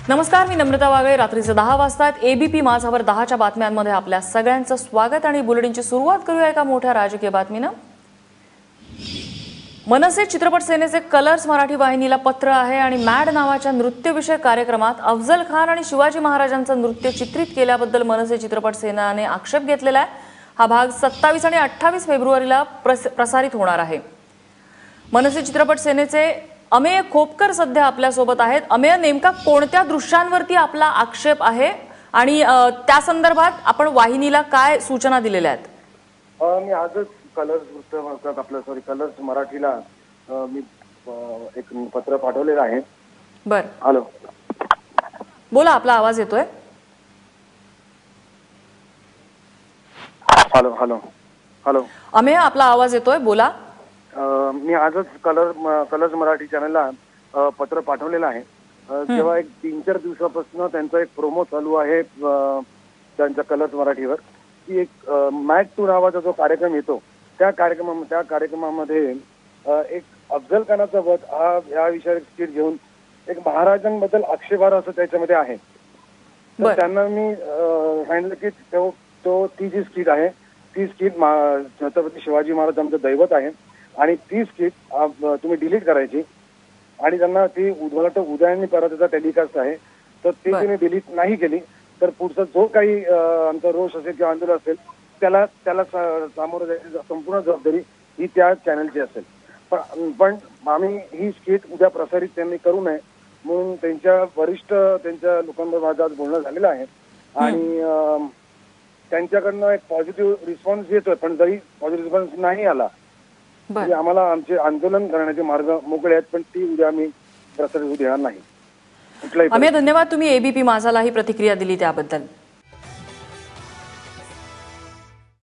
नमस्कार, मी नम्रता वागळे. रात्रीचे 10 वाजतात. एबीपी माझावर 10च्या बातम्यांमध्ये आपल्या सगळ्यांचं स्वागत आणि बुलेटिनची सुरुवात करूया एका मोठ्या राजकीय बातमीनं. मनसे चित्रपट सेनेचे कलर्स मराठी वाहिनीला पत्र आहे आणि मॅड नावाच्या नृत्यविषयक कार्यक्रमात अफजल खान आणि शिवाजी महाराजांचं नृत्य चित्रित केल्याबद्दल मनसे चित्रपट सेनेने आक्षेप घेतलेला आहे. हा भाग 27 आणि 28 फेब्रुवारीला प्रसारित होणार आहे. मनसे चित्रपट सेनेचे अमेय खोपकर सध्या आपल्या सोबत आहेत. अमेय, नेमका कोणत्या दृश्यांवरती आपला आक्षेप आहे आणि त्या संदर्भात आपण वाहिनीला काय सूचना दिलेल्या आहेत? मी आजच कलर्स मराठीला मी एक पत्र पाठवलेलं आहे. बर, हॅलो बोला, आपला आवाज येतोय. हॅलो हॅलो हॅलो अमेय, आपला आवाज येतोय, बोला. मी आजच कलर्स मराठी चॅनलला पत्र पाठवलेलं आहे. जेव्हा एक 3-4 दिवसापासून त्यांचा एक प्रोमो चालू आहे त्यांच्या कलर्स मराठीवर, की एक मॅट 2 नावाचा जो कार्यक्रम येतो, त्या कार्यक्रमामध्ये एक अफजल खानाचा वध या विषयावर स्किट घेऊन एक महाराजांबद्दल आक्षेपार्ह असं त्याच्यामध्ये आहे. तर त्यांना मी सांगितलं की ती जी स्किट आहे ती स्किट छत्रपती शिवाजी महाराज आमचं दैवत आहे आणि ती स्किट तुम्ही डिलीट करायची आणि त्यांना ती उदयान्नी परत त्याचा टेलिकास्ट आहे, तर ती तुम्ही डिलीट नाही केली तर पुढचा जो काही आमचा रोष असेल किंवा आंदोलन असेल त्याला सामोरं जायची संपूर्ण जबाबदारी ही त्या चॅनलची असेल. पण आम्ही ही स्किट उद्या प्रसारित त्यांनी करू नये म्हणून त्यांच्या लोकांबरोबर माझं आज बोलणं झालेलं आहे आणि त्यांच्याकडनं एक पॉझिटिव्ह रिस्पॉन्स येतोय. पण जरी पॉझिटिव्ह रिस्पॉन्स नाही आला तरी आम्हाला आमचे आंदोलन करण्याचे मार्ग मोकळे आहेत, पण ती उद्या आम्ही प्रसारित होऊ देणार नाही. अमेय, धन्यवाद. तुम्ही एबीपी माझाला ही प्रतिक्रिया दिली त्याबद्दल.